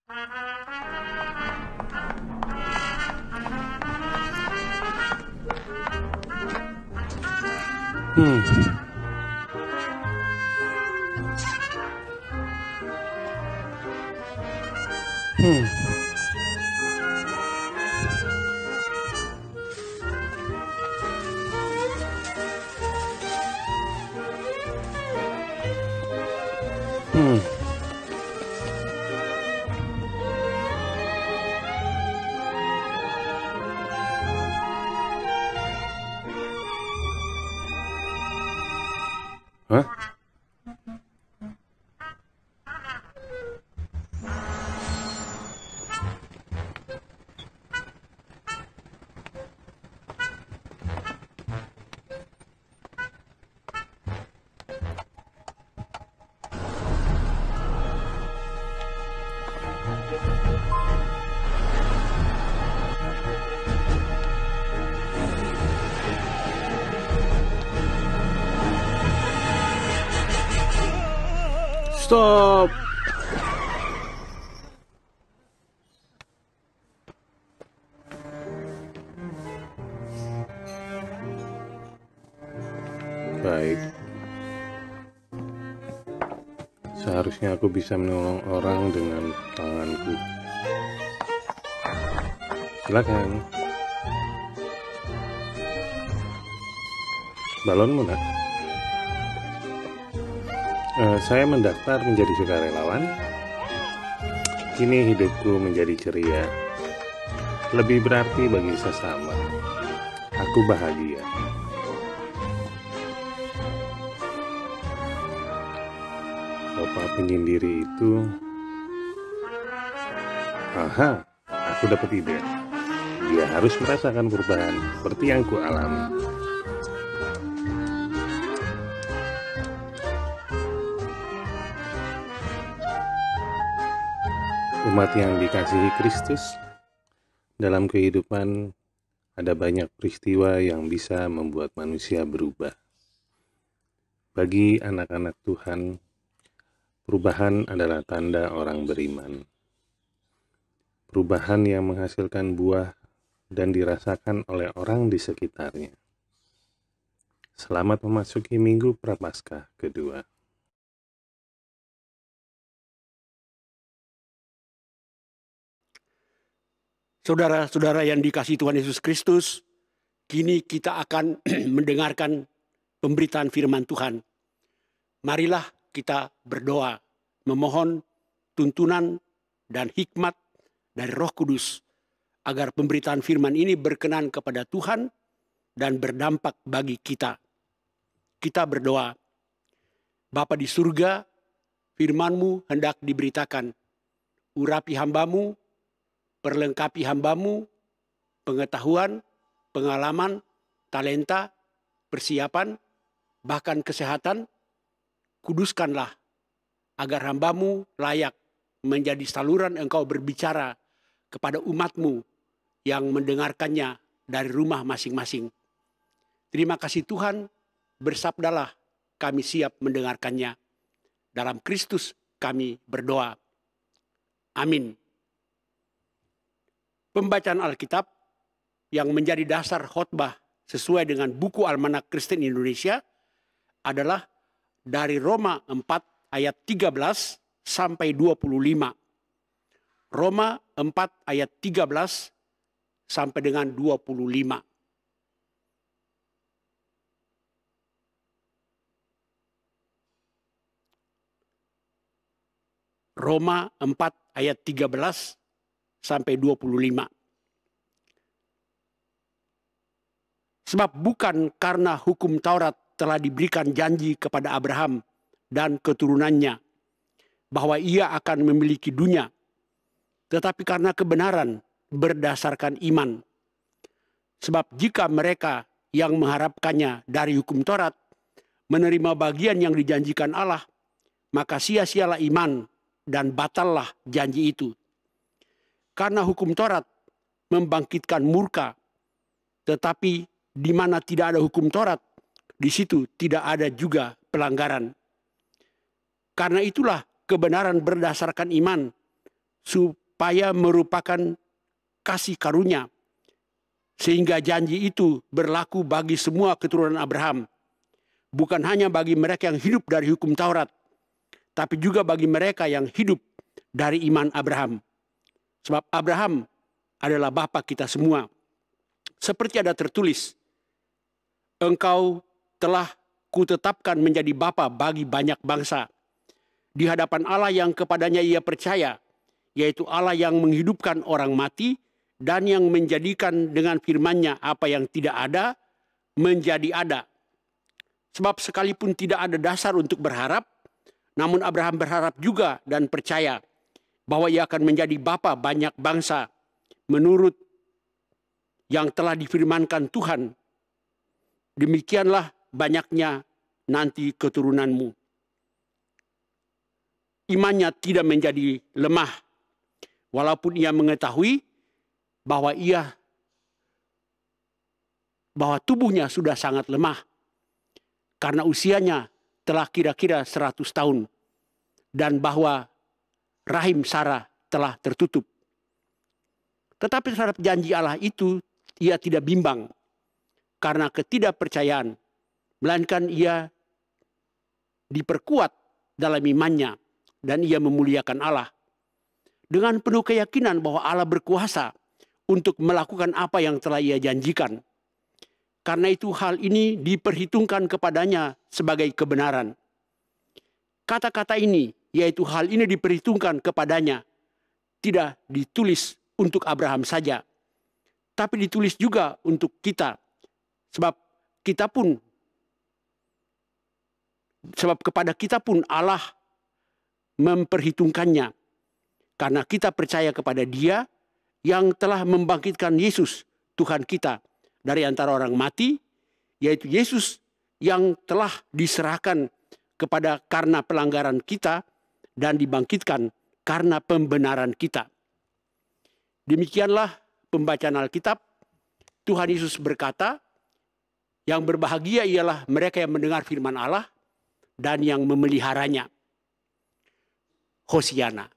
Hmm. Hmm. Hmm. Hah? Stop. Baik. Seharusnya aku bisa menolong orang dengan tanganku. Silakan. Balonmu, nak? Saya mendaftar menjadi sukarelawan. Kini hidupku menjadi ceria. Lebih berarti bagi sesama. Aku bahagia. Bapak penyendiri itu. Aha, aku dapat ide. Dia harus merasakan perubahan seperti yang ku alami. Umat yang dikasihi Kristus, dalam kehidupan ada banyak peristiwa yang bisa membuat manusia berubah. Bagi anak-anak Tuhan, perubahan adalah tanda orang beriman. Perubahan yang menghasilkan buah dan dirasakan oleh orang di sekitarnya. Selamat memasuki Minggu Prapaskah kedua. Saudara-saudara yang dikasihi Tuhan Yesus Kristus, kini kita akan mendengarkan pemberitaan firman Tuhan. Marilah kita berdoa, memohon tuntunan dan hikmat dari Roh Kudus, agar pemberitaan firman ini berkenan kepada Tuhan dan berdampak bagi kita. Kita berdoa, Bapa di surga, firman-Mu hendak diberitakan. Urapi hamba-Mu, perlengkapi hamba-Mu, pengetahuan, pengalaman, talenta, persiapan, bahkan kesehatan. Kuduskanlah agar hamba-Mu layak menjadi saluran Engkau berbicara kepada umat-Mu yang mendengarkannya dari rumah masing-masing. Terima kasih Tuhan, bersabdalah, kami siap mendengarkannya. Dalam Kristus kami berdoa. Amin. Pembacaan Alkitab yang menjadi dasar khotbah sesuai dengan buku Almanak Kristen Indonesia adalah dari Roma 4 ayat 13 sampai 25. Roma 4 ayat 13 sampai dengan 25. Roma 4 ayat 13 sampai 25. Sebab bukan karena hukum Taurat telah diberikan janji kepada Abraham dan keturunannya bahwa ia akan memiliki dunia, tetapi karena kebenaran berdasarkan iman. Sebab jika mereka yang mengharapkannya dari hukum Taurat menerima bagian yang dijanjikan Allah, maka sia-sialah iman dan batallah janji itu. Karena hukum Taurat membangkitkan murka, tetapi di mana tidak ada hukum Taurat, di situ tidak ada juga pelanggaran. Karena itulah kebenaran berdasarkan iman supaya merupakan kasih karunia, sehingga janji itu berlaku bagi semua keturunan Abraham, bukan hanya bagi mereka yang hidup dari hukum Taurat, tapi juga bagi mereka yang hidup dari iman Abraham. Sebab Abraham adalah bapa kita semua. Seperti ada tertulis, engkau telah kutetapkan menjadi bapa bagi banyak bangsa, di hadapan Allah yang kepadanya ia percaya, yaitu Allah yang menghidupkan orang mati dan yang menjadikan dengan firman-Nya apa yang tidak ada menjadi ada. Sebab sekalipun tidak ada dasar untuk berharap, namun Abraham berharap juga dan percaya bahwa ia akan menjadi bapa banyak bangsa menurut yang telah difirmankan Tuhan. Demikianlah banyaknya nanti keturunanmu. Imannya tidak menjadi lemah, walaupun ia mengetahui bahwa tubuhnya sudah sangat lemah, karena usianya telah kira-kira 100 tahun, dan bahwa rahim Sarah telah tertutup. Tetapi terhadap janji Allah itu ia tidak bimbang, karena ketidakpercayaan, melainkan ia diperkuat dalam imannya, dan ia memuliakan Allah dengan penuh keyakinan bahwa Allah berkuasa untuk melakukan apa yang telah ia janjikan. Karena itu hal ini diperhitungkan kepadanya sebagai kebenaran. Kata-kata ini, yaitu hal ini diperhitungkan kepadanya, tidak ditulis untuk Abraham saja, tapi ditulis juga untuk kita. Sebab kepada kita pun Allah memperhitungkannya, karena kita percaya kepada Dia yang telah membangkitkan Yesus Tuhan kita dari antara orang mati, yaitu Yesus yang telah diserahkan karena pelanggaran kita dan dibangkitkan karena pembenaran kita. Demikianlah pembacaan Alkitab. Tuhan Yesus berkata, yang berbahagia ialah mereka yang mendengar firman Allah dan yang memeliharanya. Hosiana.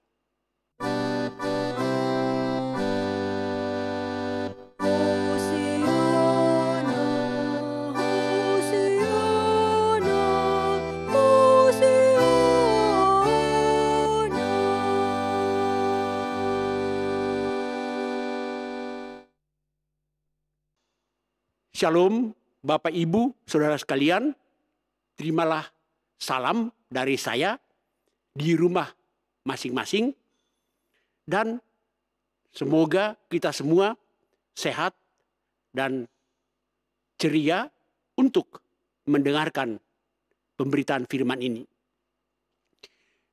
Shalom, Bapak Ibu, Saudara sekalian, terimalah salam dari saya di rumah masing-masing, dan semoga kita semua sehat dan ceria untuk mendengarkan pemberitaan firman ini.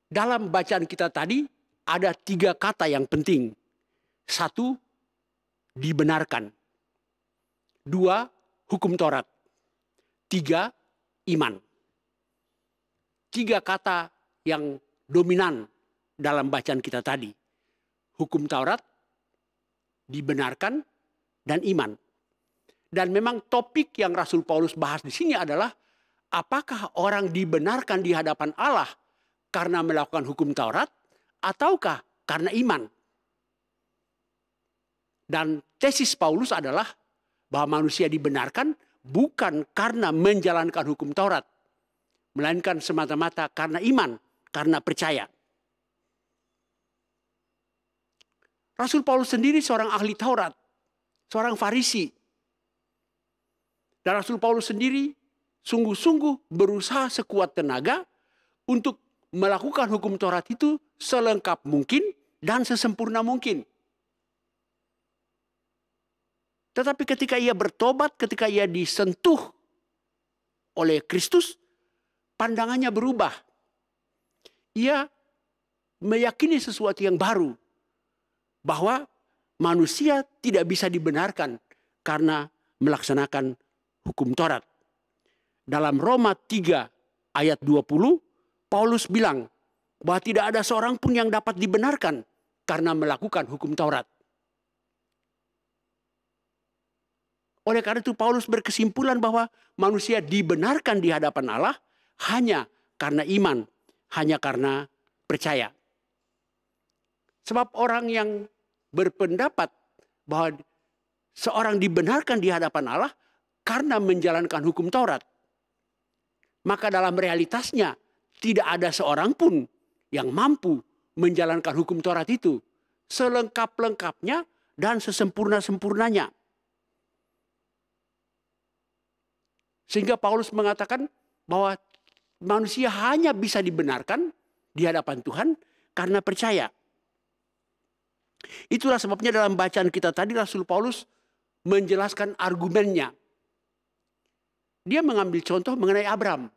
Dalam bacaan kita tadi ada 3 kata yang penting. 1, dibenarkan. 2, hukum Taurat. 3, iman. 3 kata yang dominan dalam bacaan kita tadi. Hukum Taurat, dibenarkan, dan iman. Dan memang topik yang Rasul Paulus bahas di sini adalah apakah orang dibenarkan di hadapan Allah karena melakukan hukum Taurat ataukah karena iman. Dan tesis Paulus adalah bahwa manusia dibenarkan bukan karena menjalankan hukum Taurat, melainkan semata-mata karena iman, karena percaya. Rasul Paulus sendiri seorang ahli Taurat, seorang Farisi. Dan Rasul Paulus sendiri sungguh-sungguh berusaha sekuat tenaga untuk melakukan hukum Taurat itu selengkap mungkin dan sesempurna mungkin. Tetapi ketika ia bertobat, ketika ia disentuh oleh Kristus, pandangannya berubah. Ia meyakini sesuatu yang baru, bahwa manusia tidak bisa dibenarkan karena melaksanakan hukum Taurat. Dalam Roma 3 ayat 20, Paulus bilang bahwa tidak ada seorang pun yang dapat dibenarkan karena melakukan hukum Taurat. Oleh karena itu Paulus berkesimpulan bahwa manusia dibenarkan di hadapan Allah hanya karena iman, hanya karena percaya. Sebab orang yang berpendapat bahwa seorang dibenarkan di hadapan Allah karena menjalankan hukum Taurat, maka dalam realitasnya tidak ada seorang pun yang mampu menjalankan hukum Taurat itu selengkap-lengkapnya dan sesempurna-sempurnanya. Sehingga Paulus mengatakan bahwa manusia hanya bisa dibenarkan di hadapan Tuhan karena percaya. Itulah sebabnya dalam bacaan kita tadi Rasul Paulus menjelaskan argumennya. Dia mengambil contoh mengenai Abraham.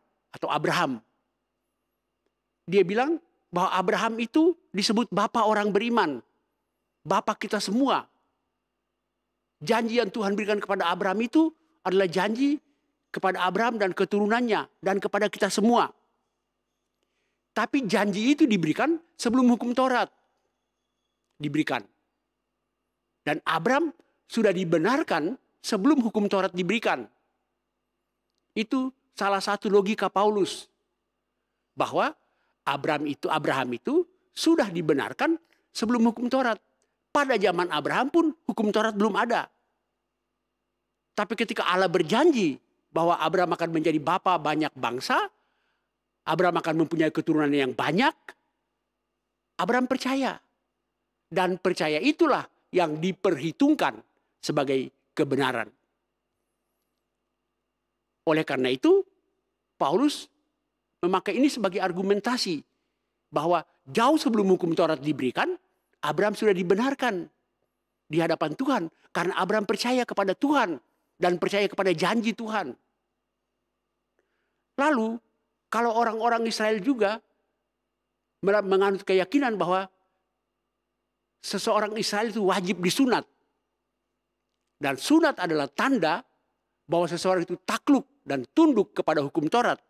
Dia bilang bahwa Abraham itu disebut bapa orang beriman. Bapa kita semua. Janji yang Tuhan berikan kepada Abraham itu adalah janji kepada Abraham dan keturunannya dan kepada kita semua. Tapi janji itu diberikan sebelum hukum Taurat diberikan. Dan Abraham sudah dibenarkan sebelum hukum Taurat diberikan. Itu salah satu logika Paulus. Bahwa Abraham itu sudah dibenarkan sebelum hukum Taurat. Pada zaman Abraham pun hukum Taurat belum ada. Tapi ketika Allah berjanji bahwa Abraham akan menjadi bapa banyak bangsa, Abraham akan mempunyai keturunan yang banyak, Abraham percaya. Dan percaya itulah yang diperhitungkan sebagai kebenaran. Oleh karena itu, Paulus memakai ini sebagai argumentasi bahwa jauh sebelum hukum Taurat diberikan, Abraham sudah dibenarkan di hadapan Tuhan karena Abraham percaya kepada Tuhan dan percaya kepada janji Tuhan. Lalu, kalau orang-orang Israel juga menganut keyakinan bahwa seseorang Israel itu wajib disunat. Dan sunat adalah tanda bahwa seseorang itu takluk dan tunduk kepada hukum Taurat.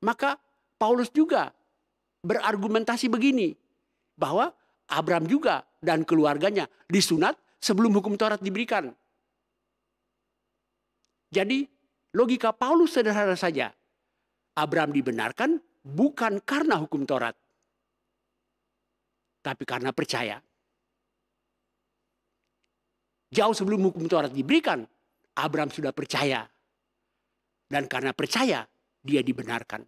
Maka Paulus juga berargumentasi begini, bahwa Abraham juga dan keluarganya disunat sebelum hukum Taurat diberikan. Jadi logika Paulus sederhana saja. Abraham dibenarkan bukan karena hukum Taurat, tapi karena percaya. Jauh sebelum hukum Taurat diberikan, Abraham sudah percaya. Dan karena percaya, dia dibenarkan.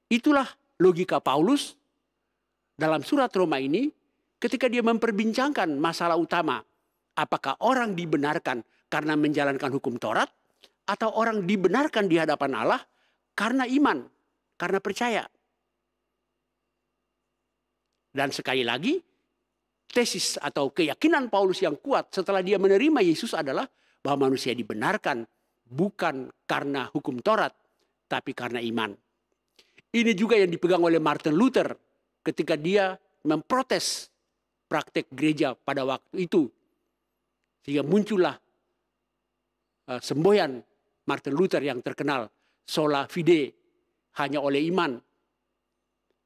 Itulah logika Paulus dalam surat Roma ini ketika dia memperbincangkan masalah utama. Apakah orang dibenarkan karena menjalankan hukum Taurat atau orang dibenarkan di hadapan Allah karena iman, karena percaya. Dan sekali lagi, tesis atau keyakinan Paulus yang kuat setelah dia menerima Yesus adalah bahwa manusia dibenarkan bukan karena hukum Taurat, tapi karena iman. Ini juga yang dipegang oleh Martin Luther ketika dia memprotes praktek gereja pada waktu itu. Sehingga muncullah semboyan Martin Luther yang terkenal, sola fide, hanya oleh iman.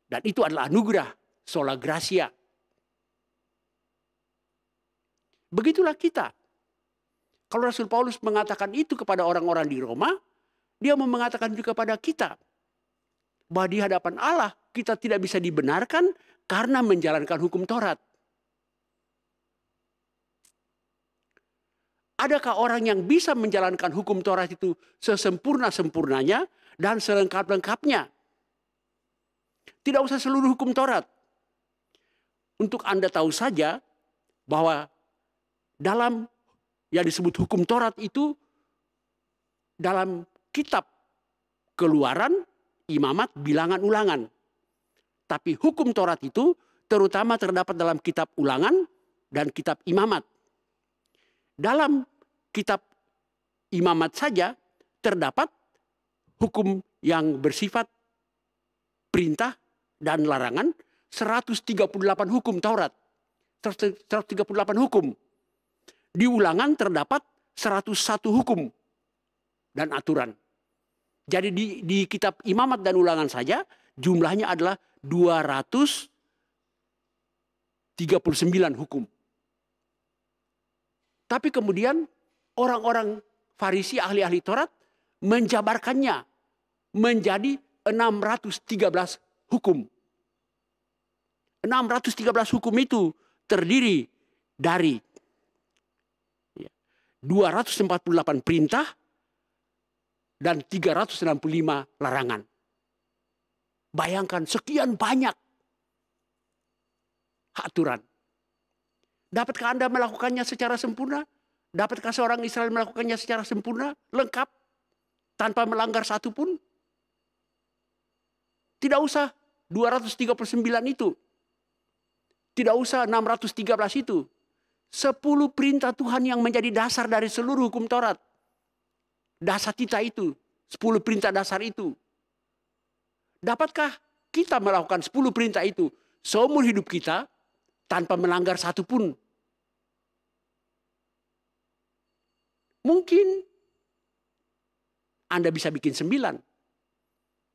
Dan itu adalah anugerah, sola gratia. Begitulah kita. Kalau Rasul Paulus mengatakan itu kepada orang-orang di Roma, dia mau mengatakan juga kepada kita bahwa di hadapan Allah kita tidak bisa dibenarkan karena menjalankan hukum Taurat. Adakah orang yang bisa menjalankan hukum Taurat itu sesempurna-sempurnanya dan selengkap-lengkapnya? Tidak usah seluruh hukum Taurat. Untuk Anda tahu saja bahwa dalam yang disebut hukum Taurat itu dalam kitab Keluaran, Imamat, Bilangan, Ulangan. Tapi hukum Taurat itu terutama terdapat dalam kitab Ulangan dan kitab Imamat. Dalam kitab Imamat saja terdapat hukum yang bersifat perintah dan larangan 138 hukum Taurat. 138 hukum. Di Ulangan terdapat 101 hukum dan aturan. Jadi di kitab Imamat dan Ulangan saja jumlahnya adalah 239 hukum. Tapi kemudian orang-orang Farisi, ahli-ahli Taurat menjabarkannya menjadi 613 hukum. 613 hukum itu terdiri dari 248 perintah dan 365 larangan. Bayangkan sekian banyak aturan. Dapatkah Anda melakukannya secara sempurna? Dapatkah seorang Israel melakukannya secara sempurna, lengkap, tanpa melanggar satu pun? Tidak usah 239 itu. Tidak usah 613 itu. 10 perintah Tuhan yang menjadi dasar dari seluruh hukum Taurat. Dasar kita itu. 10 perintah dasar itu. Dapatkah kita melakukan 10 perintah itu seumur hidup kita tanpa melanggar satu pun? Mungkin Anda bisa bikin 9.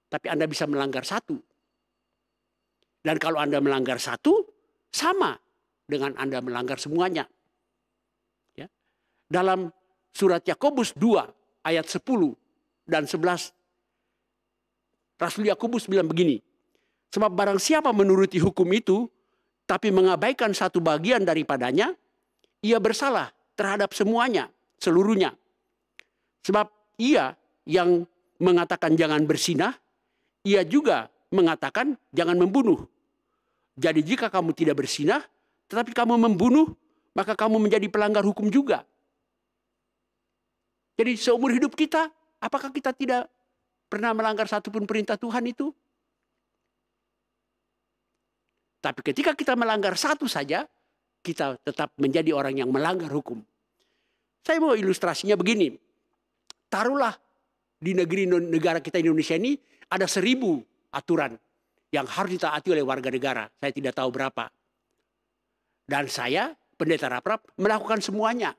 Tapi Anda bisa melanggar satu. Dan kalau Anda melanggar satu, sama dengan Anda melanggar semuanya. Ya. Dalam surat Yakobus 2 ayat 10 dan 11. Rasul Yakobus bilang begini. Sebab barang siapa menuruti hukum itu, tapi mengabaikan satu bagian daripadanya, ia bersalah terhadap semuanya, seluruhnya. Sebab ia yang mengatakan jangan berzinah, ia juga mengatakan jangan membunuh. Jadi jika kamu tidak berzinah, tetapi kamu membunuh, maka kamu menjadi pelanggar hukum juga. Jadi seumur hidup kita, apakah kita tidak pernah melanggar satupun perintah Tuhan itu? Tapi ketika kita melanggar satu saja, kita tetap menjadi orang yang melanggar hukum. Saya mau ilustrasinya begini. Taruhlah di negara kita Indonesia ini ada 1000 aturan yang harus ditaati oleh warga negara. Saya tidak tahu berapa. Dan saya, pendeta Raprap, melakukan semuanya.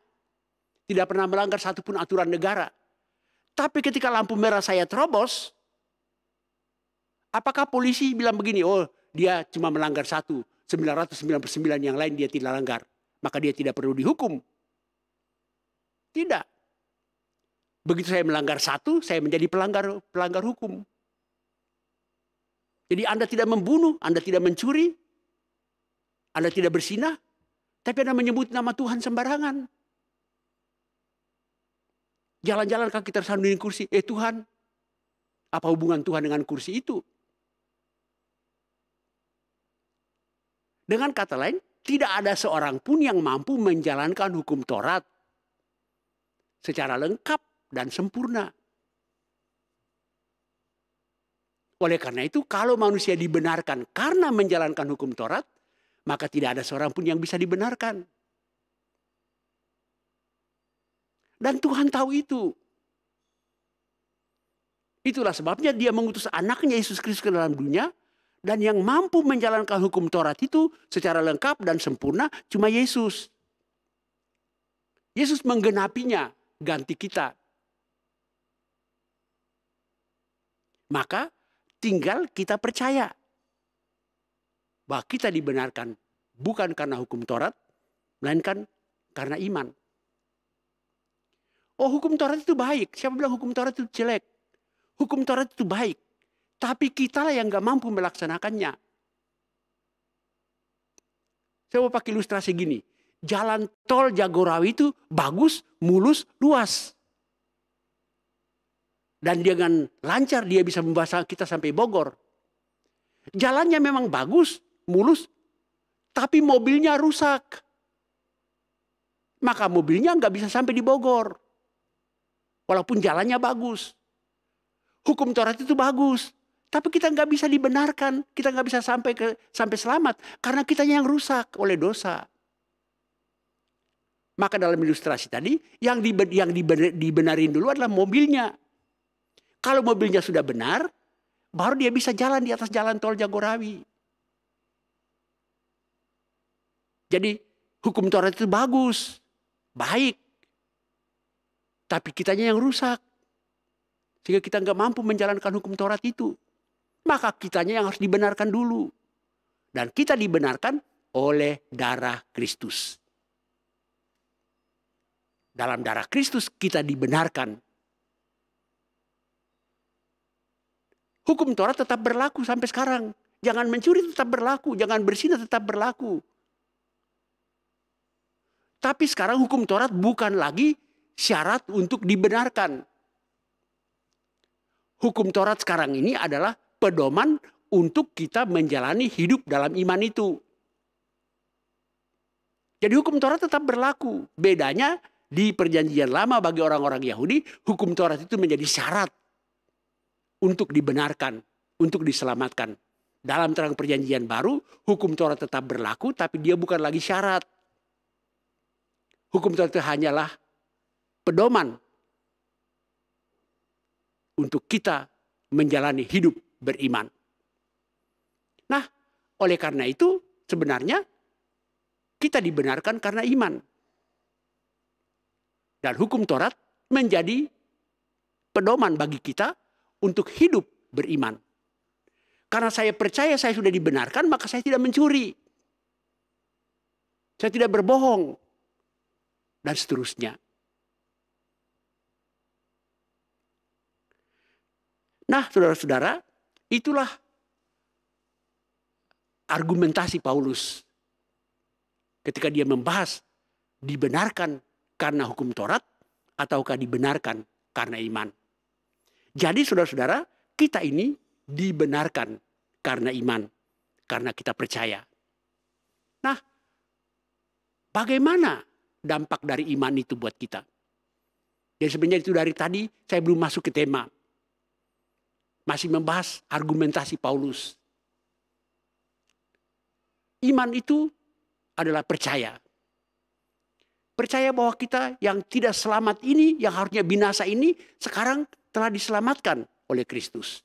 Tidak pernah melanggar satupun aturan negara. Tapi ketika lampu merah saya terobos, apakah polisi bilang begini, oh dia cuma melanggar 999 yang lain dia tidak langgar. Maka dia tidak perlu dihukum. Tidak. Begitu saya melanggar satu, saya menjadi pelanggar hukum. Jadi Anda tidak membunuh, Anda tidak mencuri, Anda tidak berzinah, tapi Anda menyebut nama Tuhan sembarangan. Jalan-jalan kaki tersandung di kursi, Tuhan, apa hubungan Tuhan dengan kursi itu? Dengan kata lain, tidak ada seorang pun yang mampu menjalankan hukum Taurat secara lengkap dan sempurna. Oleh karena itu, kalau manusia dibenarkan karena menjalankan hukum Taurat, maka tidak ada seorang pun yang bisa dibenarkan. Dan Tuhan tahu itu. Itulah sebabnya dia mengutus anaknya Yesus Kristus ke dalam dunia. Dan yang mampu menjalankan hukum Taurat itu secara lengkap dan sempurna cuma Yesus. Yesus menggenapinya, ganti kita. Maka tinggal kita percaya bahwa kita dibenarkan bukan karena hukum Taurat, melainkan karena iman. Oh, hukum Taurat itu baik. Siapa bilang hukum Taurat itu jelek? Hukum Taurat itu baik. Tapi kitalah yang gak mampu melaksanakannya. Saya mau pakai ilustrasi gini. Jalan tol Jagorawi itu bagus, mulus, luas. Dan dengan lancar dia bisa membawa kita sampai Bogor. Jalannya memang bagus, mulus, tapi mobilnya rusak. Maka mobilnya nggak bisa sampai di Bogor. Walaupun jalannya bagus. Hukum Taurat itu bagus. Tapi kita nggak bisa dibenarkan. Kita nggak bisa sampai selamat. Karena kitanya yang rusak oleh dosa. Maka dalam ilustrasi tadi, yang dibenarin dulu adalah mobilnya. Kalau mobilnya sudah benar, baru dia bisa jalan di atas jalan tol Jagorawi. Jadi hukum Taurat itu bagus, baik. Tapi kitanya yang rusak. Sehingga kita nggak mampu menjalankan hukum Taurat itu. Maka kitanya yang harus dibenarkan dulu. Dan kita dibenarkan oleh darah Kristus. Dalam darah Kristus kita dibenarkan. Hukum Taurat tetap berlaku sampai sekarang. Jangan mencuri tetap berlaku, jangan berzina tetap berlaku. Tapi sekarang hukum Taurat bukan lagi syarat untuk dibenarkan. Hukum Taurat sekarang ini adalah pedoman untuk kita menjalani hidup dalam iman itu. Jadi hukum Taurat tetap berlaku. Bedanya di perjanjian lama bagi orang-orang Yahudi, hukum Taurat itu menjadi syarat untuk dibenarkan, untuk diselamatkan. Dalam terang perjanjian baru, hukum Taurat tetap berlaku, tapi dia bukan lagi syarat. Hukum Taurat itu hanyalah pedoman untuk kita menjalani hidup beriman. Nah, oleh karena itu sebenarnya kita dibenarkan karena iman. Dan hukum Taurat menjadi pedoman bagi kita untuk hidup beriman. Karena saya percaya saya sudah dibenarkan, maka saya tidak mencuri. Saya tidak berbohong. Dan seterusnya. Nah, saudara-saudara, itulah argumentasi Paulus ketika dia membahas dibenarkan karena hukum Taurat ataukah dibenarkan karena iman. Jadi saudara-saudara, kita ini dibenarkan karena iman, karena kita percaya. Nah, bagaimana dampak dari iman itu buat kita? Dan sebenarnya itu dari tadi saya belum masuk ke tema. Masih membahas argumentasi Paulus. Iman itu adalah percaya. Percaya bahwa kita yang tidak selamat ini, yang harusnya binasa ini, sekarang telah diselamatkan oleh Kristus.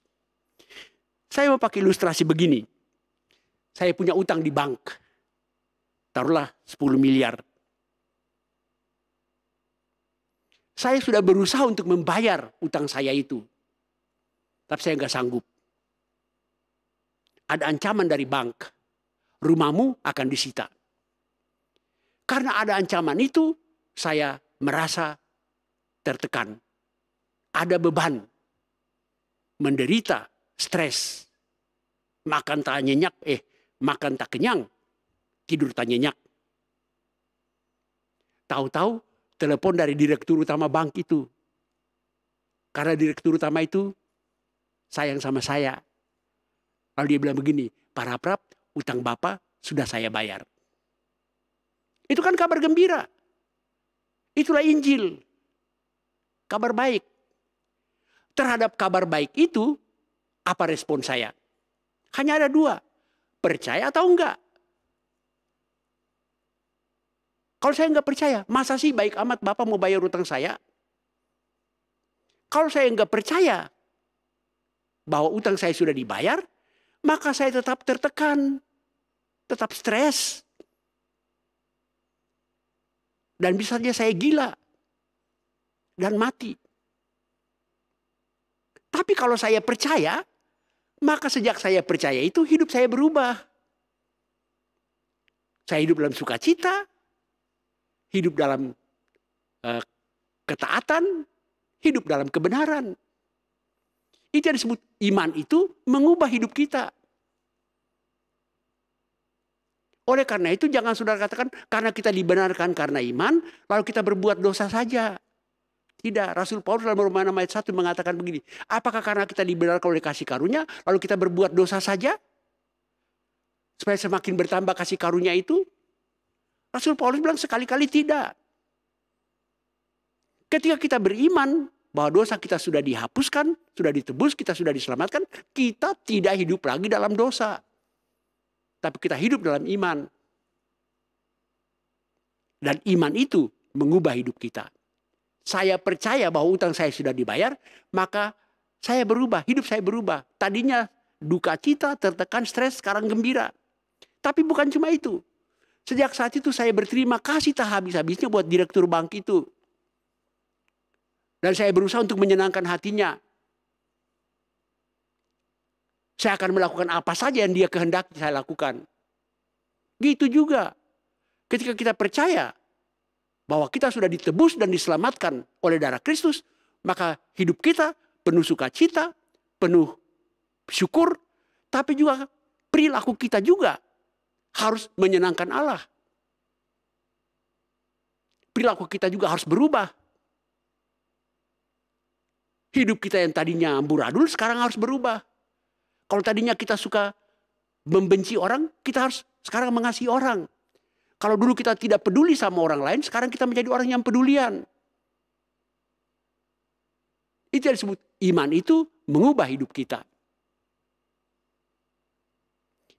Saya mau pakai ilustrasi begini. Saya punya utang di bank. Taruhlah 10 miliar. Saya sudah berusaha untuk membayar utang saya itu. Tapi saya nggak sanggup. Ada ancaman dari bank. Rumahmu akan disita. Karena ada ancaman itu, saya merasa tertekan. Ada beban. Menderita, stres. Makan tak nyenyak, makan tak kenyang. Tidur tak nyenyak. Tahu-tahu telepon dari direktur utama bank itu. Karena direktur utama itu sayang sama saya. Lalu dia bilang begini, Pak Raprap, utang Bapak sudah saya bayar. Itu kan kabar gembira. Itulah Injil. Kabar baik. Terhadap kabar baik itu, apa respon saya? Hanya ada dua. Percaya atau enggak? Kalau saya enggak percaya, masa sih baik amat Bapak mau bayar utang saya? Kalau saya enggak percaya bahwa utang saya sudah dibayar, maka saya tetap tertekan, tetap stres. Dan bisa saja saya gila dan mati. Tapi kalau saya percaya, maka sejak saya percaya itu hidup saya berubah. Saya hidup dalam sukacita, hidup dalam ketaatan, hidup dalam kebenaran. Itu yang disebut iman itu mengubah hidup kita. Oleh karena itu jangan saudara katakan karena kita dibenarkan karena iman, lalu kita berbuat dosa saja. Tidak, Rasul Paulus dalam Roma 6 ayat 1 mengatakan begini. Apakah karena kita dibenarkan oleh kasih karunia, lalu kita berbuat dosa saja? Supaya semakin bertambah kasih karunia itu? Rasul Paulus bilang sekali-kali tidak. Ketika kita beriman bahwa dosa kita sudah dihapuskan, sudah ditebus, kita sudah diselamatkan, kita tidak hidup lagi dalam dosa. Tapi kita hidup dalam iman. Dan iman itu mengubah hidup kita. Saya percaya bahwa utang saya sudah dibayar, maka saya berubah, hidup saya berubah. Tadinya duka cita, tertekan, stres, sekarang gembira. Tapi bukan cuma itu. Sejak saat itu saya berterima kasih tak habis-habisnya buat direktur bank itu. Dan saya berusaha untuk menyenangkan hatinya. Saya akan melakukan apa saja yang dia kehendaki saya lakukan. Gitu juga. Ketika kita percaya bahwa kita sudah ditebus dan diselamatkan oleh darah Kristus, maka hidup kita penuh sukacita, penuh syukur, tapi juga perilaku kita juga harus menyenangkan Allah. Perilaku kita juga harus berubah. Hidup kita yang tadinya amburadul sekarang harus berubah. Kalau tadinya kita suka membenci orang, kita harus sekarang mengasihi orang. Kalau dulu kita tidak peduli sama orang lain, sekarang kita menjadi orang yang pedulian. Itu yang disebut iman, itu mengubah hidup kita.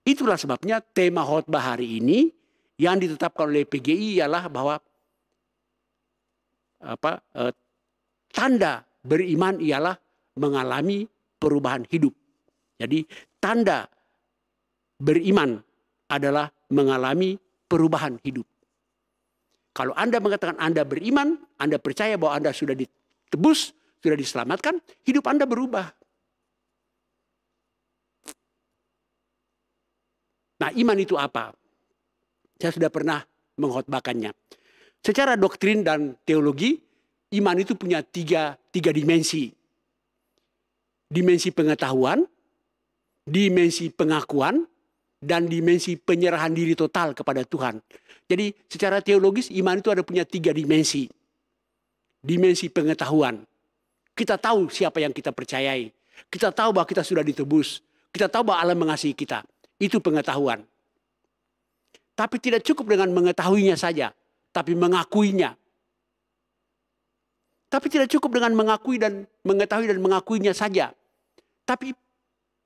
Itulah sebabnya tema khotbah hari ini yang ditetapkan oleh PGI ialah bahwa tanda beriman ialah mengalami perubahan hidup. Jadi tanda beriman adalah mengalami perubahan hidup. Kalau Anda mengatakan Anda beriman, Anda percaya bahwa Anda sudah ditebus, sudah diselamatkan, hidup Anda berubah. Nah, iman itu apa? Saya sudah pernah mengkhotbahkannya. Secara doktrin dan teologi, iman itu punya tiga dimensi. Dimensi pengetahuan, dimensi pengakuan, dan dimensi penyerahan diri total kepada Tuhan. Jadi secara teologis iman itu ada punya tiga dimensi. Dimensi pengetahuan. Kita tahu siapa yang kita percayai. Kita tahu bahwa kita sudah ditebus. Kita tahu bahwa Allah mengasihi kita. Itu pengetahuan. Tapi tidak cukup dengan mengetahuinya saja. Tapi mengakuinya. Tapi tidak cukup dengan mengakui dan mengetahui dan mengakuinya saja. Tapi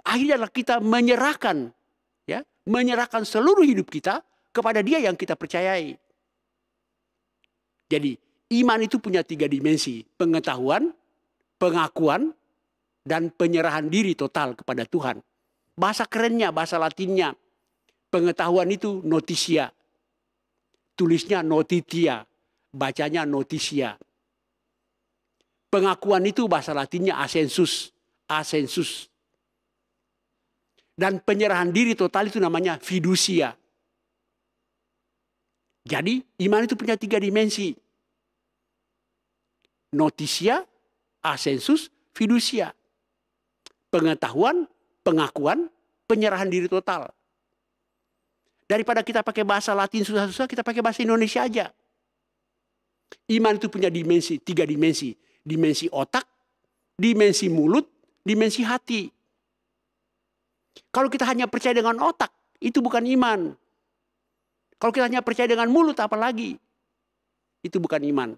akhirnya kita menyerahkan, ya, menyerahkan seluruh hidup kita kepada Dia yang kita percayai. Jadi iman itu punya tiga dimensi: pengetahuan, pengakuan, dan penyerahan diri total kepada Tuhan. Bahasa kerennya, bahasa Latinnya, pengetahuan itu notitia, tulisnya notitia, bacanya notisia. Pengakuan itu bahasa Latinnya assensus, assensus. Dan penyerahan diri total itu namanya fiducia. Jadi iman itu punya tiga dimensi: notitia, assensus, fiducia. Pengetahuan, pengakuan, penyerahan diri total. Daripada kita pakai bahasa Latin susah-susah, kita pakai bahasa Indonesia aja. Iman itu punya dimensi, tiga dimensi. Dimensi otak, dimensi mulut, dimensi hati. Kalau kita hanya percaya dengan otak, itu bukan iman. Kalau kita hanya percaya dengan mulut, apalagi? Itu bukan iman.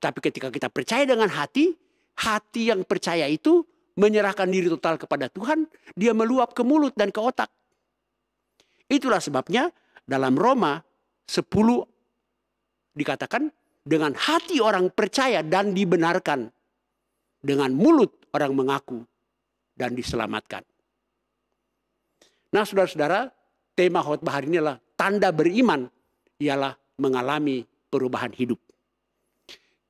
Tapi ketika kita percaya dengan hati, hati yang percaya itu menyerahkan diri total kepada Tuhan, dia meluap ke mulut dan ke otak. Itulah sebabnya dalam Roma 10 dikatakan, dengan hati orang percaya dan dibenarkan, dengan mulut orang mengaku dan diselamatkan. Nah, saudara-saudara, tema khotbah hari ini adalah tanda beriman ialah mengalami perubahan hidup.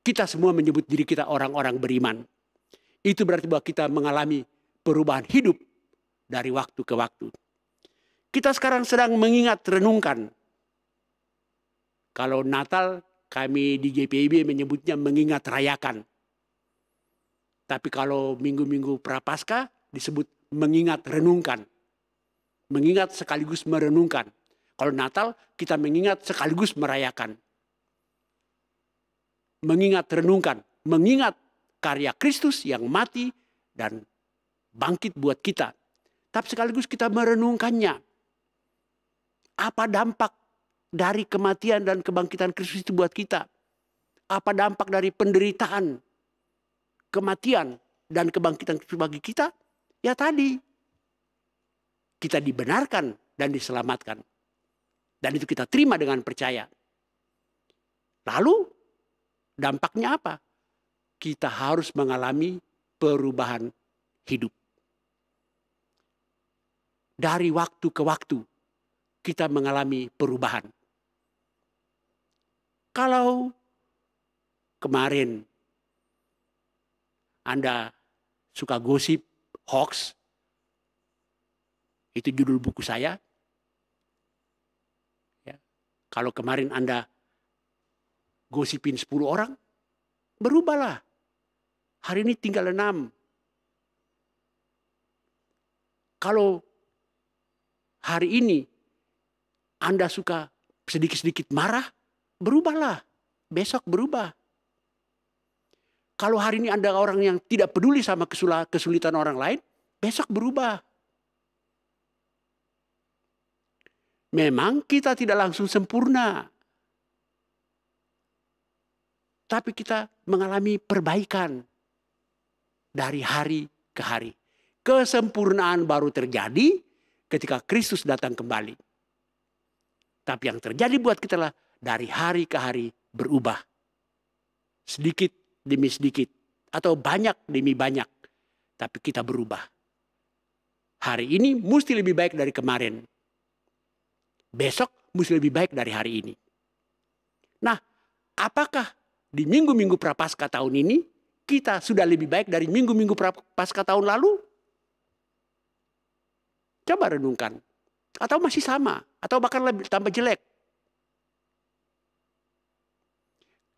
Kita semua menyebut diri kita orang-orang beriman. Itu berarti bahwa kita mengalami perubahan hidup dari waktu ke waktu. Kita sekarang sedang mengingat renungkan. Kalau Natal, kami di GPIB menyebutnya mengingat rayakan. Tapi kalau minggu-minggu Prapaskah disebut mengingat renungkan. Mengingat sekaligus merenungkan. Kalau Natal kita mengingat sekaligus merayakan. Mengingat renungkan. Mengingat karya Kristus yang mati dan bangkit buat kita. Tapi sekaligus kita merenungkannya. Apa dampak dari kematian dan kebangkitan Kristus itu buat kita? Apa dampak dari penderitaan, kematian, dan kebangkitan Kristus bagi kita? Ya tadi, kita dibenarkan dan diselamatkan. Dan itu kita terima dengan percaya. Lalu, dampaknya apa? Kita harus mengalami perubahan hidup. Dari waktu ke waktu, kita mengalami perubahan. Kalau kemarin Anda suka gosip, hoax, itu judul buku saya. Ya. Kalau kemarin Anda gosipin 10 orang, berubahlah. Hari ini tinggal 6. Kalau hari ini Anda suka sedikit-sedikit marah, berubahlah. Besok berubah. Kalau hari ini Anda orang yang tidak peduli sama kesulitan orang lain, besok berubah. Memang kita tidak langsung sempurna. Tapi kita mengalami perbaikan dari hari ke hari. Kesempurnaan baru terjadi ketika Kristus datang kembali. Tapi yang terjadi buat kita lah dari hari ke hari berubah. Sedikit demi sedikit. Atau banyak demi banyak. Tapi kita berubah. Hari ini mesti lebih baik dari kemarin. Besok mesti lebih baik dari hari ini. Nah, apakah di minggu-minggu Prapaskah tahun ini kita sudah lebih baik dari minggu-minggu Prapaskah tahun lalu? Coba renungkan. Atau masih sama, atau bahkan lebih tambah jelek.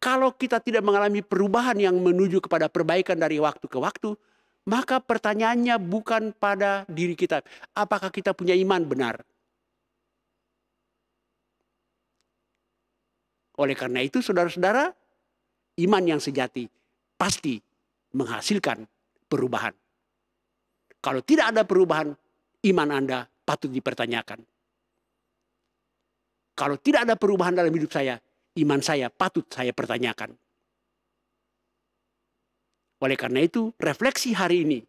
Kalau kita tidak mengalami perubahan yang menuju kepada perbaikan dari waktu ke waktu, maka pertanyaannya bukan pada diri kita. Apakah kita punya iman benar? Oleh karena itu, saudara-saudara, iman yang sejati pasti menghasilkan perubahan. Kalau tidak ada perubahan, iman Anda patut dipertanyakan. Kalau tidak ada perubahan dalam hidup saya, iman saya patut saya pertanyakan. Oleh karena itu, refleksi hari ini,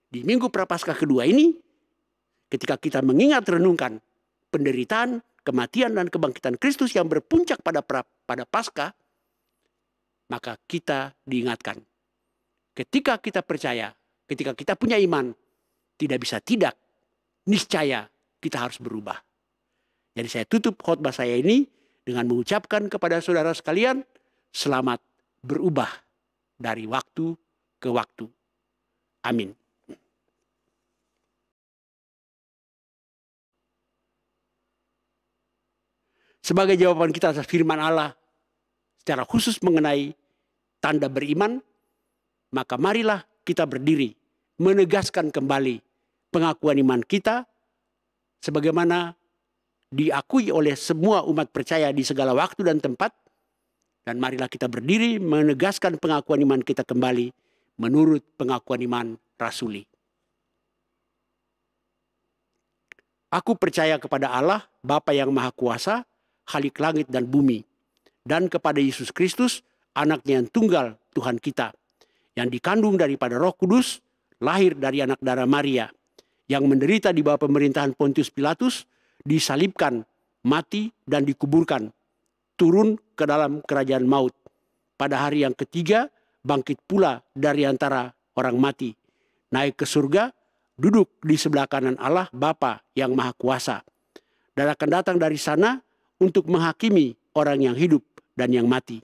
di Minggu Prapaskah kedua ini, ketika kita mengingat renungkan penderitaan, kematian dan kebangkitan Kristus yang berpuncak pada Paskah, maka kita diingatkan. Ketika kita percaya, ketika kita punya iman, tidak bisa tidak, niscaya kita harus berubah. Jadi saya tutup khotbah saya ini dengan mengucapkan kepada saudara sekalian, selamat berubah dari waktu ke waktu. Amin. Sebagai jawaban kita atas firman Allah secara khusus mengenai tanda beriman, maka marilah kita berdiri menegaskan kembali pengakuan iman kita sebagaimana diakui oleh semua umat percaya di segala waktu dan tempat. Dan marilah kita berdiri menegaskan pengakuan iman kita kembali menurut pengakuan iman rasuli. Aku percaya kepada Allah, Bapa yang Maha Kuasa, Khalik langit dan bumi, dan kepada Yesus Kristus, anaknya yang tunggal Tuhan kita, yang dikandung daripada Roh Kudus, lahir dari anak darah Maria, yang menderita di bawah pemerintahan Pontius Pilatus, disalibkan, mati dan dikuburkan, turun ke dalam kerajaan maut. Pada hari yang ketiga, bangkit pula dari antara orang mati, naik ke surga, duduk di sebelah kanan Allah Bapa yang Maha Kuasa, dan akan datang dari sana untuk menghakimi orang yang hidup dan yang mati.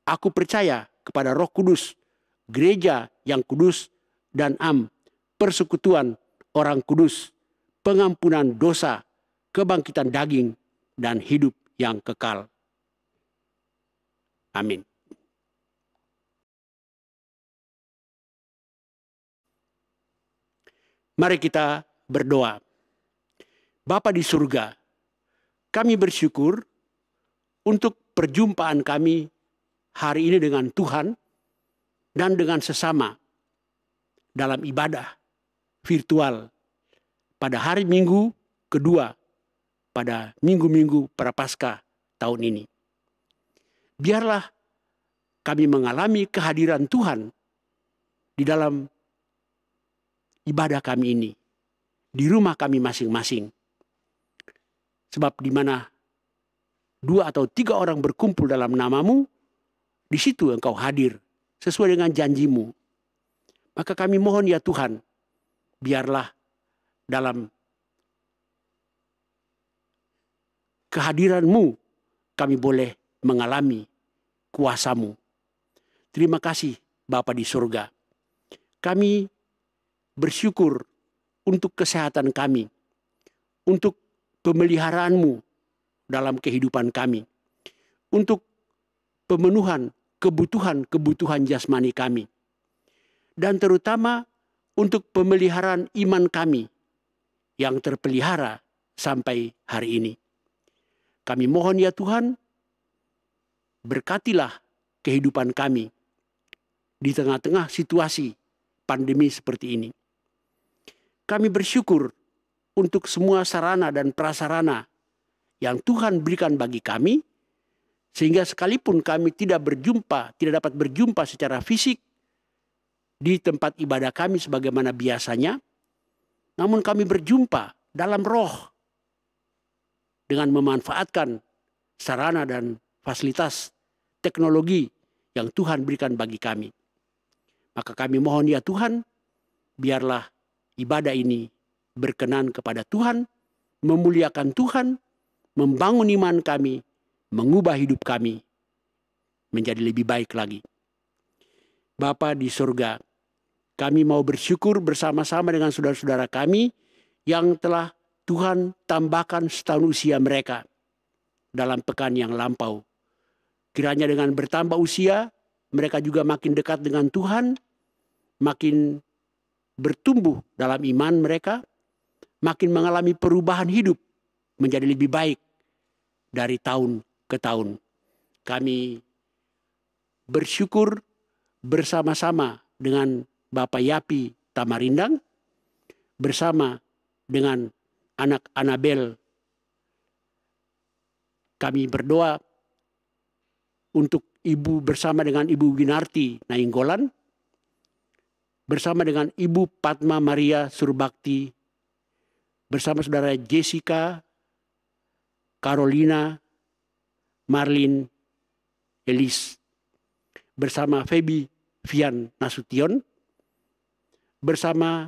Aku percaya kepada Roh Kudus, gereja yang kudus dan persekutuan orang kudus, pengampunan dosa, kebangkitan daging, dan hidup yang kekal. Amin. Mari kita berdoa. Bapa di surga, kami bersyukur untuk perjumpaan kami hari ini dengan Tuhan dan dengan sesama dalam ibadah virtual pada hari Minggu kedua pada minggu-minggu Prapaskah tahun ini. Biarlah kami mengalami kehadiran Tuhan di dalam ibadah kami ini, di rumah kami masing-masing. Sebab di mana 2 atau 3 orang berkumpul dalam namamu, di situ engkau hadir sesuai dengan janjimu. Maka kami mohon ya Tuhan, biarlah dalam kehadiranmu kami boleh mengalami kuasamu. Terima kasih Bapa di surga. Kami bersyukur untuk kesehatan kami, untuk pemeliharaanmu dalam kehidupan kami, untuk pemenuhan kebutuhan jasmani kami, dan terutama untuk pemeliharaan iman kami yang terpelihara sampai hari ini. Kami mohon ya Tuhan, berkatilah kehidupan kami di tengah-tengah situasi pandemi seperti ini. Kami bersyukur untuk semua sarana dan prasarana yang Tuhan berikan bagi kami, sehingga sekalipun kami tidak dapat berjumpa secara fisik di tempat ibadah kami sebagaimana biasanya, namun kami berjumpa dalam roh dengan memanfaatkan sarana dan fasilitas teknologi yang Tuhan berikan bagi kami. Maka kami mohon ya Tuhan, biarlah ibadah ini berkenan kepada Tuhan, memuliakan Tuhan, membangun iman kami, mengubah hidup kami menjadi lebih baik lagi. Bapa di surga, kami mau bersyukur bersama-sama dengan saudara-saudara kami yang telah Tuhan tambahkan setahun usia mereka dalam pekan yang lampau. Kiranya dengan bertambah usia, mereka juga makin dekat dengan Tuhan, makin bertumbuh dalam iman mereka, makin mengalami perubahan hidup menjadi lebih baik dari tahun ke tahun. Kami bersyukur bersama-sama dengan Bapak Yapi Tamarindang, bersama dengan anak Anabel. Kami berdoa untuk Ibu bersama dengan Ibu Winarti Nainggolan, bersama dengan Ibu Padma Maria Surbakti, bersama saudara Jessica, Carolina, Marlin, Elis, bersama Feby Vian Nasution, bersama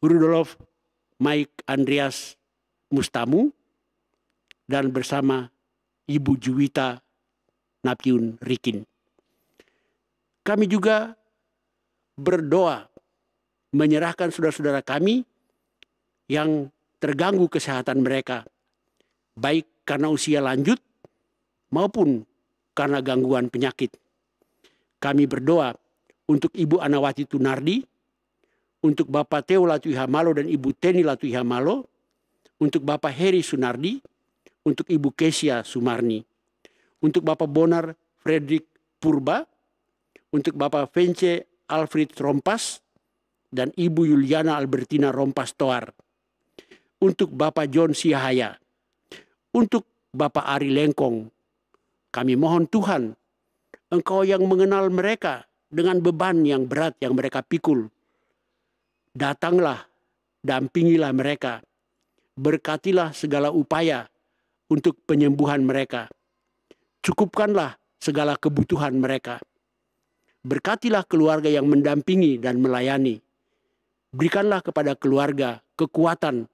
Rudolf Mike Andreas Mustamu, dan bersama Ibu Juwita Napiun Rikin. Kami juga berdoa menyerahkan saudara-saudara kami yang terganggu kesehatan mereka, baik karena usia lanjut maupun karena gangguan penyakit. Kami berdoa untuk Ibu Anawati Tunardi, untuk Bapak Teo Latuihamalo dan Ibu Teni Latuihamalo, untuk Bapak Heri Sunardi, untuk Ibu Kesia Sumarni, untuk Bapak Bonar Frederick Purba, untuk Bapak Vence Alfred Rompas, dan Ibu Yuliana Albertina Rompas Toar, untuk Bapak John Siahaya, untuk Bapak Ari Lengkong. Kami mohon Tuhan, Engkau yang mengenal mereka dengan beban yang berat yang mereka pikul. Datanglah, dampingilah mereka, berkatilah segala upaya untuk penyembuhan mereka. Cukupkanlah segala kebutuhan mereka. Berkatilah keluarga yang mendampingi dan melayani. Berikanlah kepada keluarga kekuatan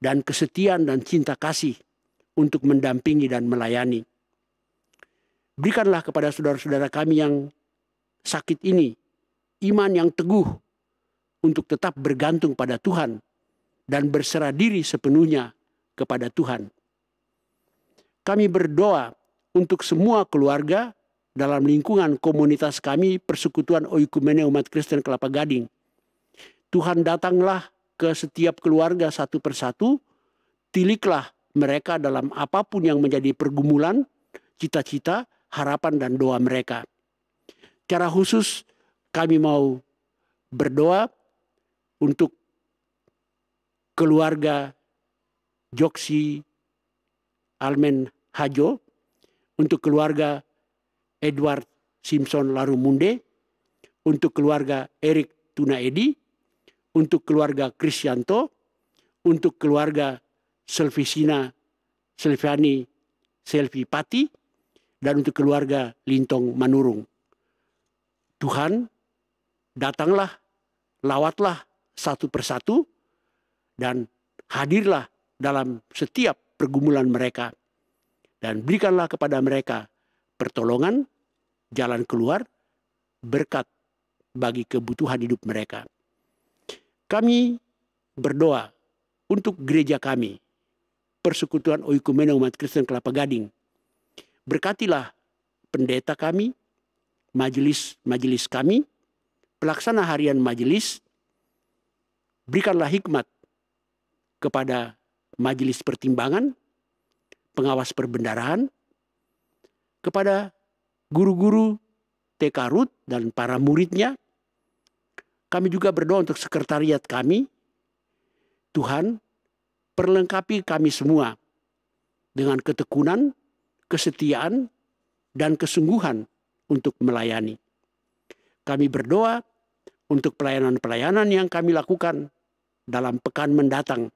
dan kesetiaan dan cinta kasih untuk mendampingi dan melayani. Berikanlah kepada saudara-saudara kami yang sakit ini iman yang teguh untuk tetap bergantung pada Tuhan dan berserah diri sepenuhnya kepada Tuhan. Kami berdoa untuk semua keluarga dalam lingkungan komunitas kami, Persekutuan Oikumene Umat Kristen Kelapa Gading. Tuhan datanglah ke setiap keluarga satu persatu, tiliklah mereka dalam apapun yang menjadi pergumulan, cita-cita, harapan dan doa mereka. Secara khusus kami mau berdoa untuk keluarga Joksi Almen Hajo, untuk keluarga Edward Simpson Larumunde, untuk keluarga Erik Tunaedi, untuk keluarga Krisyanto, untuk keluarga Silviani Selvi Pati, dan untuk keluarga Lintong Manurung. Tuhan, datanglah, lawatlah satu persatu, dan hadirlah dalam setiap pergumulan mereka. Dan berikanlah kepada mereka pertolongan, jalan keluar, berkat bagi kebutuhan hidup mereka. Kami berdoa untuk gereja kami, Persekutuan Oikumene Umat Kristen Kelapa Gading. Berkatilah pendeta kami, majelis kami, pelaksana harian majelis. Berikanlah hikmat kepada Majelis Pertimbangan, pengawas perbendaharaan, kepada guru-guru TK RUT dan para muridnya. Kami juga berdoa untuk sekretariat kami. Tuhan, perlengkapi kami semua dengan ketekunan, kesetiaan, dan kesungguhan untuk melayani. Kami berdoa untuk pelayanan-pelayanan yang kami lakukan dalam pekan mendatang.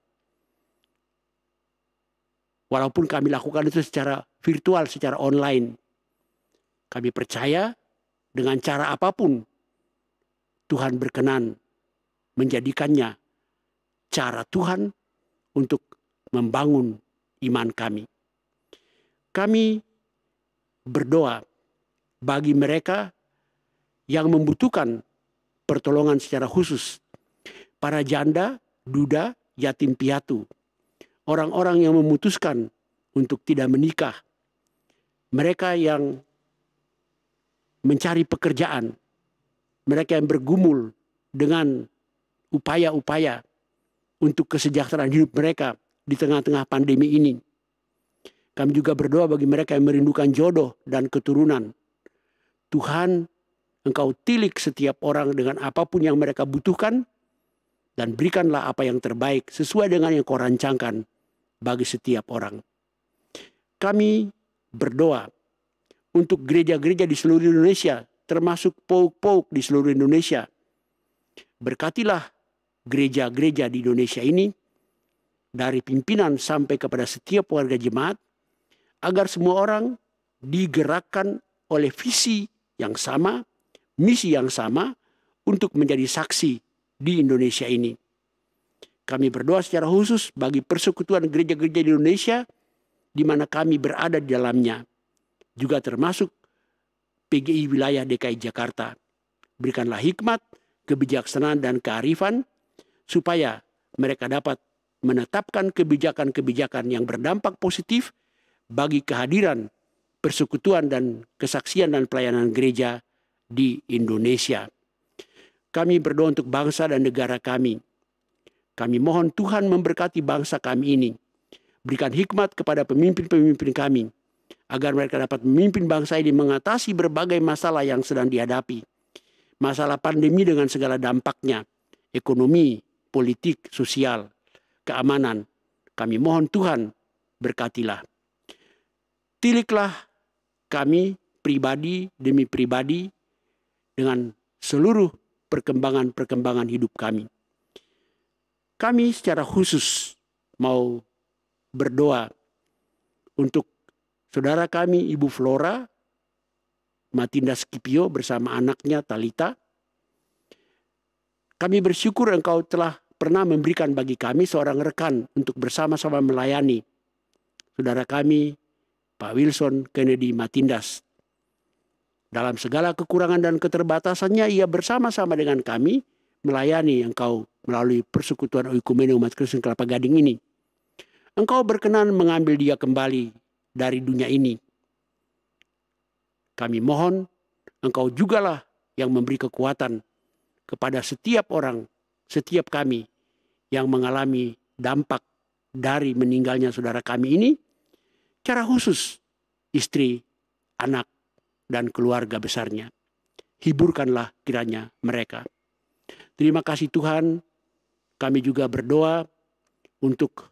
Walaupun kami lakukan itu secara virtual, secara online. Kami percaya dengan cara apapun Tuhan berkenan menjadikannya cara Tuhan untuk membangun iman kami. Kami berdoa bagi mereka yang membutuhkan pertolongan secara khusus. Para janda, duda, yatim piatu. Orang-orang yang memutuskan untuk tidak menikah. Mereka yang mencari pekerjaan. Mereka yang bergumul dengan upaya-upaya untuk kesejahteraan hidup mereka di tengah-tengah pandemi ini. Kami juga berdoa bagi mereka yang merindukan jodoh dan keturunan. Tuhan, Engkau tilik setiap orang dengan apapun yang mereka butuhkan, dan berikanlah apa yang terbaik sesuai dengan yang Kau rancangkan bagi setiap orang. Kami berdoa untuk gereja-gereja di seluruh Indonesia, termasuk PAUK-PAUK di seluruh Indonesia. Berkatilah gereja-gereja di Indonesia ini, dari pimpinan sampai kepada setiap warga jemaat, agar semua orang digerakkan oleh visi yang sama, misi yang sama, untuk menjadi saksi di Indonesia ini. Kami berdoa secara khusus bagi persekutuan gereja-gereja di Indonesia, di mana kami berada di dalamnya, juga termasuk PGI wilayah DKI Jakarta. Berikanlah hikmat, kebijaksanaan, dan kearifan, supaya mereka dapat menetapkan kebijakan-kebijakan yang berdampak positif bagi kehadiran, persekutuan, dan kesaksian dan pelayanan gereja di Indonesia. Kami berdoa untuk bangsa dan negara kami. Kami mohon Tuhan memberkati bangsa kami ini. Berikan hikmat kepada pemimpin-pemimpin kami, agar mereka dapat memimpin bangsa ini mengatasi berbagai masalah yang sedang dihadapi. Masalah pandemi dengan segala dampaknya, ekonomi, politik, sosial, keamanan. Kami mohon Tuhan berkatilah. Tiliklah kami pribadi demi pribadi dengan seluruh perkembangan-perkembangan hidup kami. Kami secara khusus mau berdoa untuk saudara kami Ibu Flora Matinda Skipio bersama anaknya Talita. Kami bersyukur Engkau telah pernah memberikan bagi kami seorang rekan untuk bersama-sama melayani saudara kami Pak Wilson Kennedy Matindas. Dalam segala kekurangan dan keterbatasannya, ia bersama-sama dengan kami melayani Engkau melalui persekutuan Oikumene Umat Kristen Kelapa Gading ini. Engkau berkenan mengambil dia kembali dari dunia ini. Kami mohon Engkau jugalah yang memberi kekuatan kepada setiap orang, setiap kami yang mengalami dampak dari meninggalnya saudara kami ini, secara khusus istri, anak, dan keluarga besarnya. Hiburkanlah kiranya mereka. Terima kasih Tuhan, kami juga berdoa untuk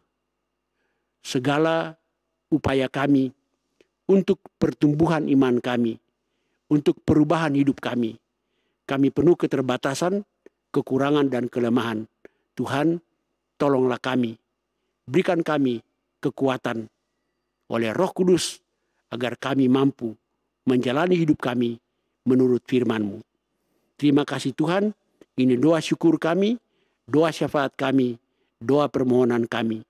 segala upaya kami, untuk pertumbuhan iman kami, untuk perubahan hidup kami. Kami penuh keterbatasan, kekurangan, dan kelemahan. Tuhan, tolonglah kami. Berikan kami kekuatan oleh Roh Kudus, agar kami mampu menjalani hidup kami menurut firman-Mu. Terima kasih Tuhan, ini doa syukur kami, doa syafaat kami, doa permohonan kami.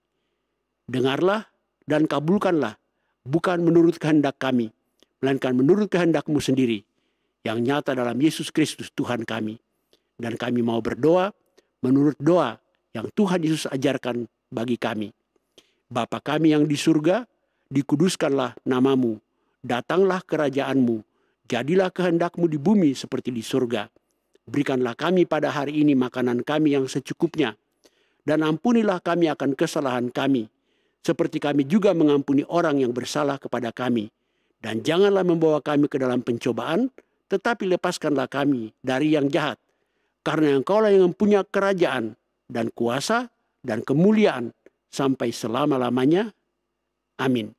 Dengarlah dan kabulkanlah, bukan menurut kehendak kami, melainkan menurut kehendak-Mu sendiri, yang nyata dalam Yesus Kristus Tuhan kami. Dan kami mau berdoa menurut doa yang Tuhan Yesus ajarkan bagi kami. Bapa kami yang di surga, dikuduskanlah nama-Mu, datanglah kerajaan-Mu, jadilah kehendak-Mu di bumi seperti di surga. Berikanlah kami pada hari ini makanan kami yang secukupnya, Dan ampunilah kami akan kesalahan kami, seperti kami juga mengampuni orang yang bersalah kepada kami. Dan janganlah membawa kami ke dalam pencobaan, tetapi lepaskanlah kami dari yang jahat. Karena Engkaulah yang mempunyai kerajaan dan kuasa dan kemuliaan sampai selama-lamanya. Amin.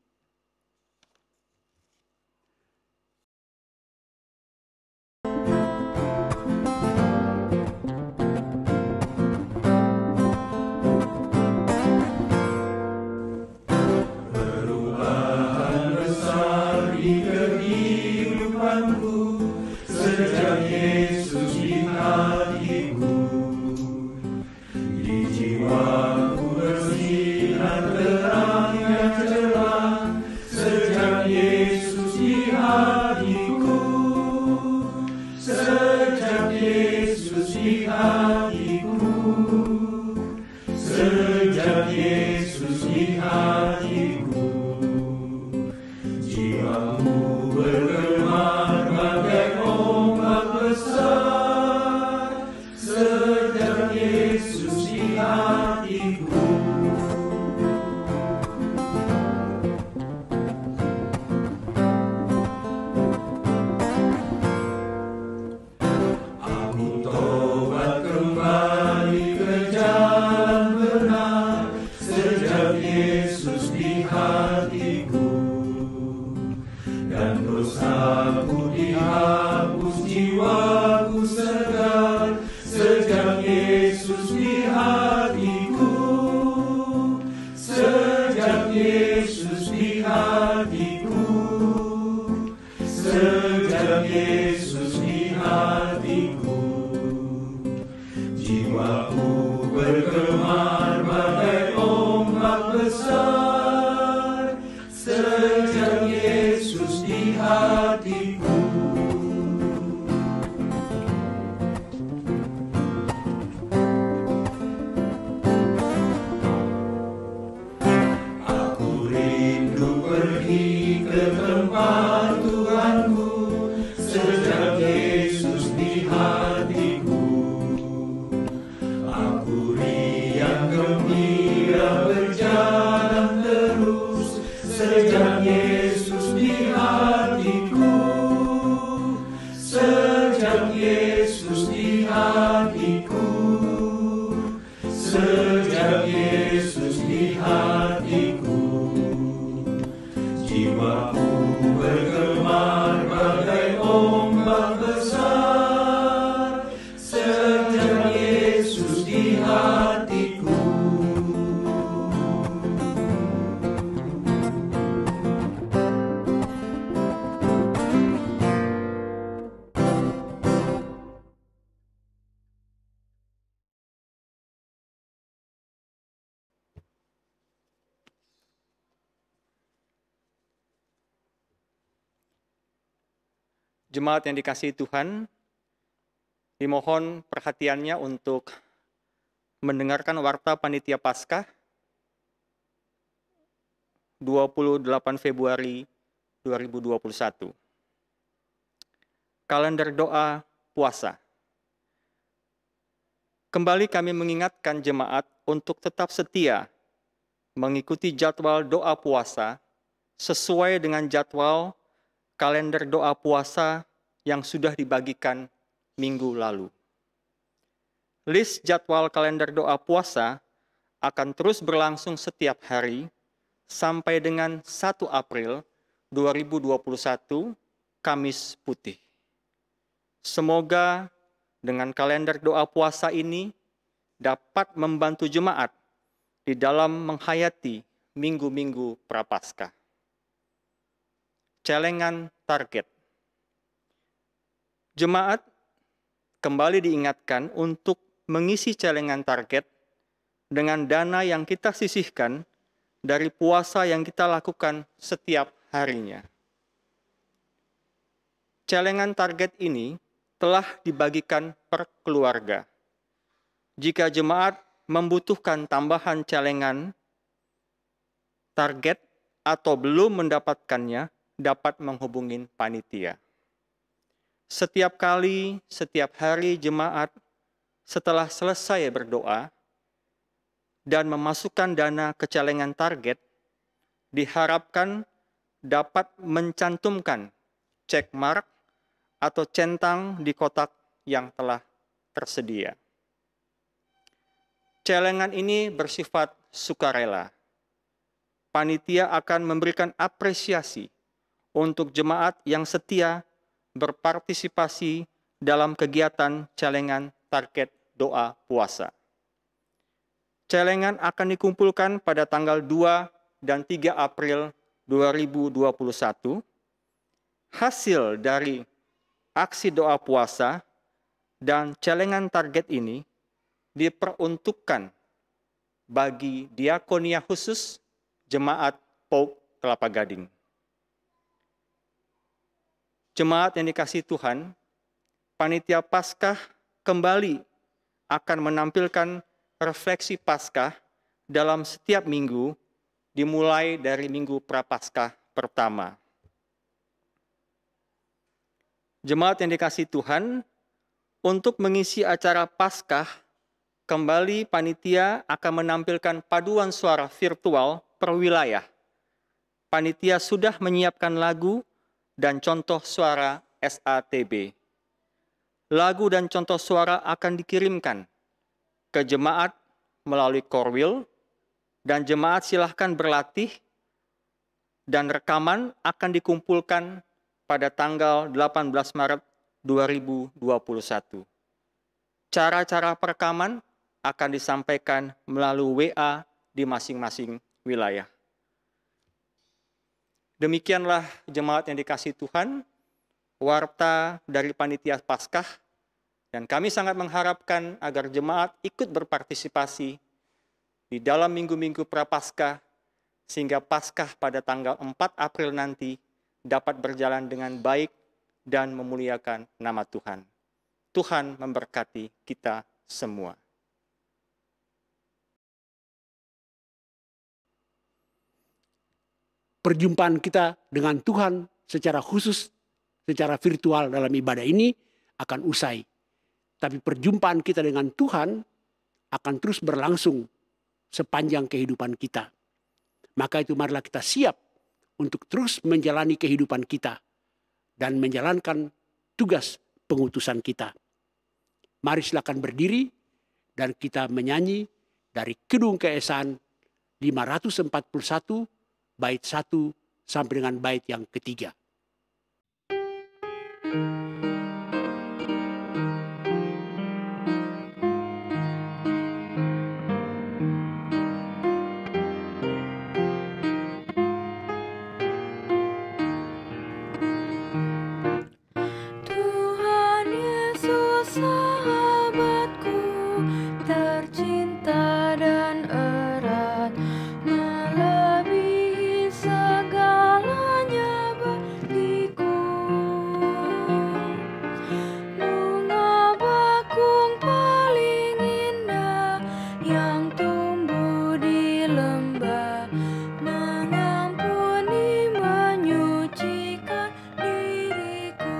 Jemaat yang dikasihi Tuhan, dimohon perhatiannya untuk mendengarkan warta Panitia Paskah 28 Februari 2021. Kalender doa puasa. Kembali kami mengingatkan jemaat untuk tetap setia mengikuti jadwal doa puasa sesuai dengan jadwal kalender doa puasa yang sudah dibagikan minggu lalu. List jadwal kalender doa puasa akan terus berlangsung setiap hari sampai dengan 1 April 2021, Kamis Putih. Semoga dengan kalender doa puasa ini dapat membantu jemaat di dalam menghayati minggu-minggu Prapaskah. Celengan target. Jemaat kembali diingatkan untuk mengisi celengan target dengan dana yang kita sisihkan dari puasa yang kita lakukan setiap harinya. Celengan target ini telah dibagikan per keluarga. Jika jemaat membutuhkan tambahan celengan target atau belum mendapatkannya, dapat menghubungi panitia. Setiap kali, setiap hari jemaat setelah selesai berdoa, dan memasukkan dana ke celengan target diharapkan dapat mencantumkan cek mark atau centang di kotak yang telah tersedia. Celengan ini bersifat sukarela. Panitia akan memberikan apresiasi untuk jemaat yang setia berpartisipasi dalam kegiatan celengan target doa puasa. Celengan akan dikumpulkan pada tanggal 2 dan 3 April 2021. Hasil dari aksi doa puasa dan celengan target ini diperuntukkan bagi diakonia khusus Jemaat PAUK Kelapa Gading. Jemaat yang dikasihi Tuhan, Panitia Paskah kembali akan menampilkan refleksi Paskah dalam setiap minggu, dimulai dari Minggu Prapaskah pertama. Jemaat yang dikasihi Tuhan, untuk mengisi acara Paskah, kembali panitia akan menampilkan paduan suara virtual per wilayah. Panitia sudah menyiapkan lagu dan contoh suara SATB. Lagu dan contoh suara akan dikirimkan ke jemaat melalui Korwil, dan jemaat silahkan berlatih, dan rekaman akan dikumpulkan pada tanggal 18 Maret 2021. Cara-cara perekaman akan disampaikan melalui WA di masing-masing wilayah. Demikianlah jemaat yang dikasihi Tuhan, warta dari Panitia Paskah, dan kami sangat mengharapkan agar jemaat ikut berpartisipasi di dalam minggu-minggu Prapaskah, sehingga Paskah pada tanggal 4 April nanti dapat berjalan dengan baik dan memuliakan nama Tuhan. Tuhan memberkati kita semua. Perjumpaan kita dengan Tuhan secara khusus, secara virtual dalam ibadah ini akan usai. Tapi perjumpaan kita dengan Tuhan akan terus berlangsung sepanjang kehidupan kita. Maka itu marilah kita siap untuk terus menjalani kehidupan kita dan menjalankan tugas pengutusan kita. Mari silakan berdiri dan kita menyanyi dari Kidung Keesan 541 bait 1 sampai dengan bait yang ketiga. Tuhan Yesus sahabatku, tercinta dan erat, melebihi segalanya bagiku. Bunga bakung paling indah yang tumbuh di lembah, mengampuni, menyucikan diriku.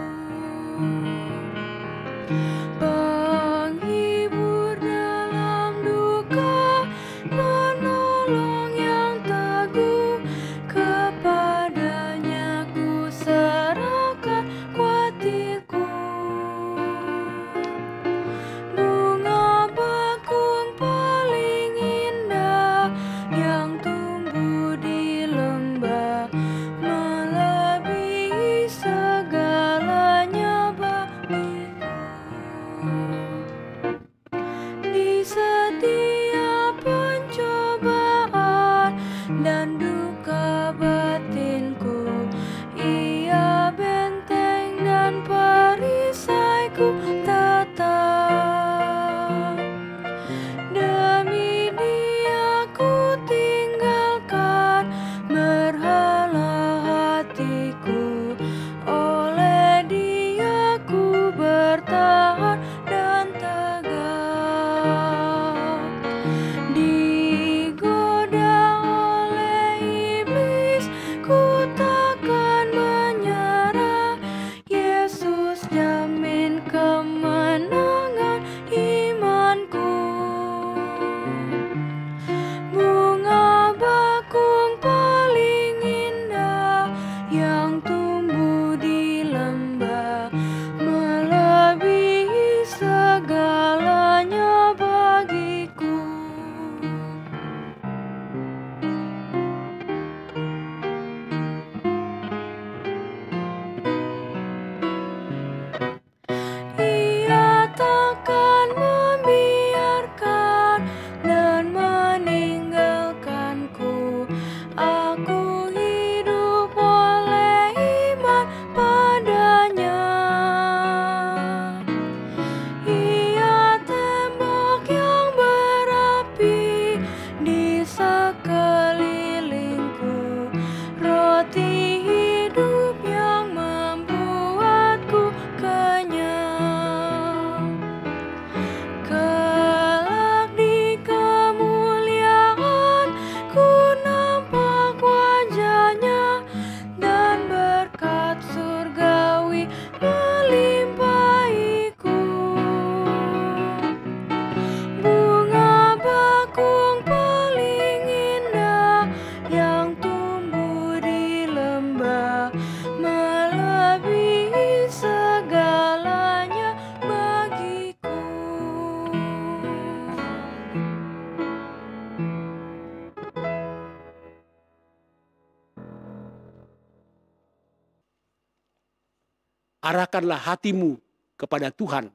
Arahkanlah hatimu kepada Tuhan.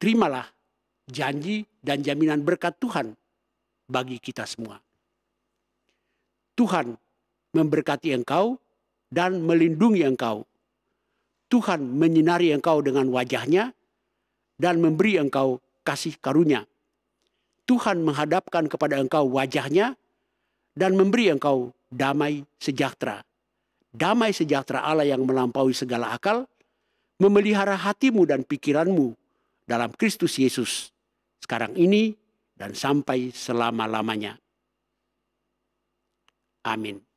Terimalah janji dan jaminan berkat Tuhan bagi kita semua. Tuhan memberkati engkau dan melindungi engkau. Tuhan menyinari engkau dengan wajah-Nya dan memberi engkau kasih karunia. Tuhan menghadapkan kepada engkau wajah-Nya dan memberi engkau damai sejahtera. Damai sejahtera Allah yang melampaui segala akal, memelihara hatimu dan pikiranmu dalam Kristus Yesus, sekarang ini dan sampai selama-lamanya. Amin.